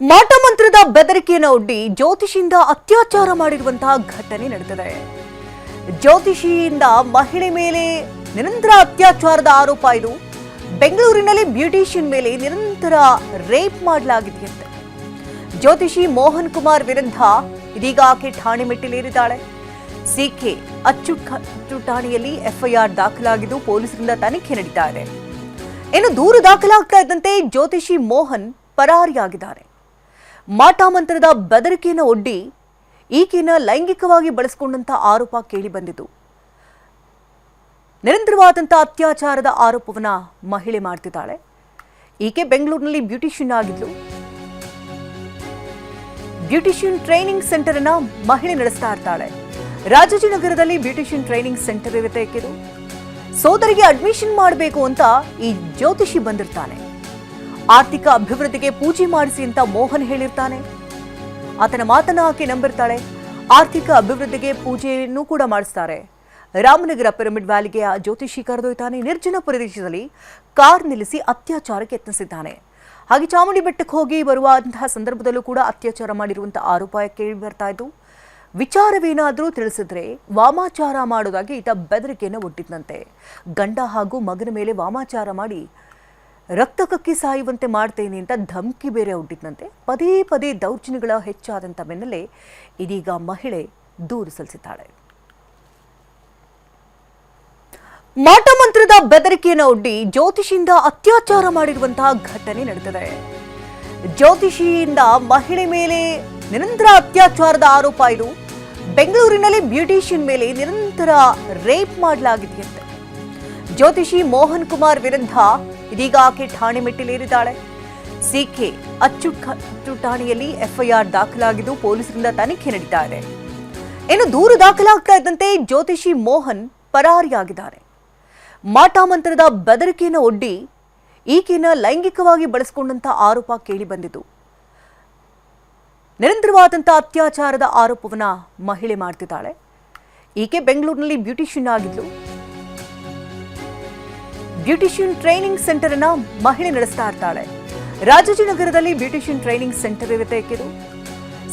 ಮಾಟ ಮಂತ್ರದ ಬೆದರಿಕೆಯನ್ನು ಒಡ್ಡಿ ಜ್ಯೋತಿಷಿಯಿಂದ ಅತ್ಯಾಚಾರ ಮಾಡಿರುವಂತಹ ಘಟನೆ ನಡೆದಿದೆ. ಜ್ಯೋತಿಷಿಯಿಂದ ಮಹಿಳೆ ಮೇಲೆ ನಿರಂತರ ಅತ್ಯಾಚಾರದ ಆರೋಪ ಇದು. ಬೆಂಗಳೂರಿನಲ್ಲಿ ಬ್ಯೂಟಿಷಿಯನ್ ಮೇಲೆ ನಿರಂತರ ರೇಪ್ ಮಾಡಲಾಗಿದೆಯಂತೆ. ಜ್ಯೋತಿಷಿ ಮೋಹನ್ ಕುಮಾರ್ ವಿರುದ್ಧ ಇದೀಗ ಆಕೆ ಠಾಣೆ ಮೆಟ್ಟಿಲೇರಿದ್ದಾಳೆ. ಸಿಕೆ ಅಚ್ಚುಕಟ್ಟು ಠಾಣೆಯಲ್ಲಿ ಎಫ್ಐಆರ್ ದಾಖಲಾಗಿದ್ದು ಪೊಲೀಸರಿಂದ ತನಿಖೆ ನಡೀತಾ ಇದೆ. ಇನ್ನು ದೂರು ದಾಖಲಾಗ್ತಾ ಇದ್ದಂತೆ ಜ್ಯೋತಿಷಿ ಮೋಹನ್ ಪರಾರಿಯಾಗಿದ್ದಾರೆ. ಮಾಟ ಮಂತ್ರದ ಬೆದರಿಕೆಯನ್ನು ಒಡ್ಡಿ ಈಕೆಯನ್ನು ಲೈಂಗಿಕವಾಗಿ ಬಳಸಿಕೊಂಡಂತ ಆರೋಪ ಕೇಳಿ ಬಂದಿತು. ನಿರಂತರವಾದಂಥ ಅತ್ಯಾಚಾರದ ಆರೋಪವನ್ನ ಮಹಿಳೆ ಮಾಡ್ತಿದ್ದಾಳೆ. ಈಕೆ ಬೆಂಗಳೂರಿನಲ್ಲಿ ಬ್ಯೂಟಿಷಿಯನ್ ಆಗಿದ್ಲು. ಬ್ಯೂಟಿಷಿಯನ್ ಟ್ರೈನಿಂಗ್ ಸೆಂಟರ್ ಅನ್ನ ಮಹಿಳೆ ನಡೆಸ್ತಾ ಇರ್ತಾಳೆ. ರಾಜಾಜಿನಗರದಲ್ಲಿ ಬ್ಯೂಟಿಷಿಯನ್ ಟ್ರೈನಿಂಗ್ ಸೆಂಟರ್ ಇರುತ್ತೆ. ಇದು ಸೋದರಿಗೆ ಅಡ್ಮಿಷನ್ ಮಾಡಬೇಕು ಅಂತ ಈ ಜ್ಯೋತಿಷಿ ಬಂದಿರ್ತಾನೆ. ಆರ್ಥಿಕ ಅಭಿವೃದ್ಧಿಗೆ ಪೂಜೆ ಮಾಡಿಸಿ ಅಂತ ಮೋಹನ್ ಹೇಳಿರ್ತಾನೆ. ಆತನ ಮಾತನ್ನ ಆಕೆ ನಂಬಿರ್ತಾಳೆ. ಆರ್ಥಿಕ ಅಭಿವೃದ್ಧಿಗೆ ಪೂಜೆಯನ್ನು ಕೂಡ ಮಾಡಿಸ್ತಾರೆ. ರಾಮನಗರ ಪಿರಮಿಡ್ ವ್ಯಾಲಿಗೆ ಆ ಜ್ಯೋತಿಷಿ ಕರೆದೊಯ್ತಾನೆ. ನಿರ್ಜನ ಪ್ರದೇಶದಲ್ಲಿ ಕಾರ್ ನಿಲ್ಲಿಸಿ ಅತ್ಯಾಚಾರಕ್ಕೆ ಯತ್ನಿಸಿದ್ದಾನೆ. ಹಾಗೆ ಚಾಮುಂಡಿ ಬೆಟ್ಟಕ್ಕೆ ಹೋಗಿ ಬರುವಂತಹ ಸಂದರ್ಭದಲ್ಲೂ ಕೂಡ ಅತ್ಯಾಚಾರ ಮಾಡಿರುವಂತಹ ಆರೋಪ ಕೇಳಿ ಬರ್ತಾ ಇದ್ದು. ವಿಚಾರವೇನಾದರೂ ತಿಳಿಸಿದ್ರೆ ವಾಮಾಚಾರ ಮಾಡೋದಾಗಿ ಈತ ಬೆದರಿಕೆಯನ್ನು ಒಡ್ಡಿದ್ದಂತೆ. ಗಂಡ ಹಾಗೂ ಮಗನ ಮೇಲೆ ವಾಮಾಚಾರ ಮಾಡಿ ರಕ್ತ ಕಕ್ಕಿ ಸಾಯುವಂತೆ ಮಾಡ್ತೇನೆ ಅಂತ ಧಮಕಿ ಬೇರೆ ಒಡ್ಡಿದ್ದಂತೆ. ಪದೇ ಪದೇ ದೌರ್ಜನ್ಯಗಳ ಹೆಚ್ಚಾದಂಥ ಬೆನ್ನಲ್ಲೇ ಇದೀಗ ಮಹಿಳೆ ದೂರು ಸಲ್ಲಿಸಿದ್ದಾಳೆ. ಮಾಟ ಮಂತ್ರದ ಬೆದರಿಕೆಯನ್ನು ಒಡ್ಡಿ ಜ್ಯೋತಿಷಿಯಿಂದ ಅತ್ಯಾಚಾರ ಮಾಡಿರುವಂತಹ ಘಟನೆ ನಡೆದಿದೆ. ಜ್ಯೋತಿಷಿಯಿಂದ ಮಹಿಳೆ ಮೇಲೆ ನಿರಂತರ ಅತ್ಯಾಚಾರದ ಆರೋಪ ಇದು. ಬೆಂಗಳೂರಿನಲ್ಲಿ ಬ್ಯೂಟಿಷಿಯನ್ ಮೇಲೆ ನಿರಂತರ ರೇಪ್ ಮಾಡಲಾಗಿದೆಯಂತೆ. ಜ್ಯೋತಿಷಿ ಮೋಹನ್ ಕುಮಾರ್ ವಿರುದ್ಧ ಇದೀಗ ಆಕೆ ಠಾಣೆ ಮೆಟ್ಟಿಲೇರಿದ್ದಾಳೆ. ಸಿಕೆ ಅಚ್ಚುಕಟ್ಟು ಠಾಣೆಯಲ್ಲಿ ಎಫ್ಐಆರ್ ದಾಖಲಾಗಿದ್ದು ಪೊಲೀಸರಿಂದ ತನಿಖೆ ನಡೀತಾ ಇದೆ. ಇನ್ನು ದೂರು ದಾಖಲಾಗ್ತಾ ಇದ್ದಂತೆ ಜ್ಯೋತಿಷಿ ಮೋಹನ್ ಪರಾರಿಯಾಗಿದ್ದಾರೆ. ಮಾಟ ಮಂತ್ರದ ಬೆದರಿಕೆಯನ್ನು ಒಡ್ಡಿ ಈಕೆಯನ್ನು ಲೈಂಗಿಕವಾಗಿ ಬಳಸಿಕೊಂಡಂತ ಆರೋಪ ಕೇಳಿ ಬಂದಿತು. ನಿರಂತರವಾದಂಥ ಅತ್ಯಾಚಾರದ ಆರೋಪವನ್ನ ಮಹಿಳೆ ಮಾಡ್ತಿದ್ದಾಳೆ. ಈಕೆ ಬೆಂಗಳೂರಿನಲ್ಲಿ ಬ್ಯೂಟಿಷಿಯನ್ ಆಗಿದ್ಲು. ಬ್ಯೂಟಿಷಿಯನ್ ಟ್ರೈನಿಂಗ್ ಸೆಂಟರ್ ಅನ್ನ ಮಹಿಳೆ ನಡೆಸ್ತಾ ಇರ್ತಾಳೆ. ರಾಜಾಜಿನಗರದಲ್ಲಿ ಬ್ಯೂಟಿಷಿಯನ್ ಟ್ರೈನಿಂಗ್ ಸೆಂಟರ್ ಇರುತ್ತೆ. ಇದು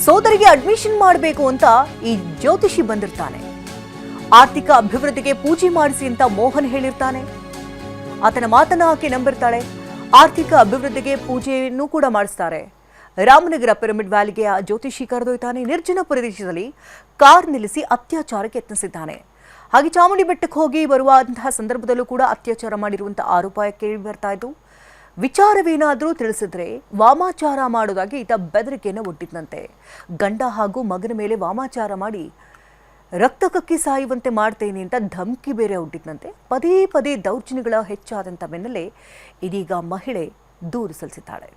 ಸೋದರಿಗೆ ಅಡ್ಮಿಷನ್ ಮಾಡಬೇಕು ಅಂತ ಈ ಜ್ಯೋತಿಷಿ ಬಂದಿರ್ತಾನೆ. ಆರ್ಥಿಕ ಅಭಿವೃದ್ಧಿಗೆ ಪೂಜೆ ಮಾಡಿಸಿ ಅಂತ ಮೋಹನ್ ಹೇಳಿರ್ತಾನೆ. ಆತನ ಮಾತನ್ನ ಆಕೆ ನಂಬಿರ್ತಾಳೆ. ಆರ್ಥಿಕ ಅಭಿವೃದ್ಧಿಗೆ ಪೂಜೆಯನ್ನು ಕೂಡ ಮಾಡಿಸ್ತಾರೆ. ರಾಮನಗರ ಪಿರಮಿಡ್ ವ್ಯಾಲಿಗೆ ಆ ಜ್ಯೋತಿಷಿ ಕರೆದೊಯ್ತಾನೆ. ನಿರ್ಜನ ಪ್ರದೇಶದಲ್ಲಿ ಕಾರ್ ನಿಲ್ಲಿಸಿ ಅತ್ಯಾಚಾರಕ್ಕೆ ಯತ್ನಿಸಿದ್ದಾನೆ. ಹಾಗೆ ಚಾಮುಂಡಿ ಬೆಟ್ಟಕ್ಕೆ ಹೋಗಿ ಬರುವಂತಹ ಸಂದರ್ಭದಲ್ಲೂ ಕೂಡ ಅತ್ಯಾಚಾರ ಮಾಡಿರುವಂತಹ ಆರೋಪ ಕೇಳಿ ಬರ್ತಾ ಇದ್ದು. ವಿಚಾರವೇನಾದರೂ ತಿಳಿಸಿದ್ರೆ ವಾಮಾಚಾರ ಮಾಡೋದಾಗಿ ಈತ ಬೆದರಿಕೆಯನ್ನು ಒಡ್ಡಿದ್ದಂತೆ. ಗಂಡ ಹಾಗೂ ಮಗನ ಮೇಲೆ ವಾಮಾಚಾರ ಮಾಡಿ ರಕ್ತ ಕಕ್ಕಿ ಸಾಯುವಂತೆ ಮಾಡ್ತೇನೆ ಅಂತ ಧಮಕಿ ಬೇರೆ ಒಡ್ಡಿದ್ದಂತೆ. ಪದೇ ಪದೇ ದೌರ್ಜನ್ಯಗಳ ಹೆಚ್ಚಾದಂಥ ಬೆನ್ನಲ್ಲೇ ಇದೀಗ ಮಹಿಳೆ ದೂರು ಸಲ್ಲಿಸಿದ್ದಾಳೆ.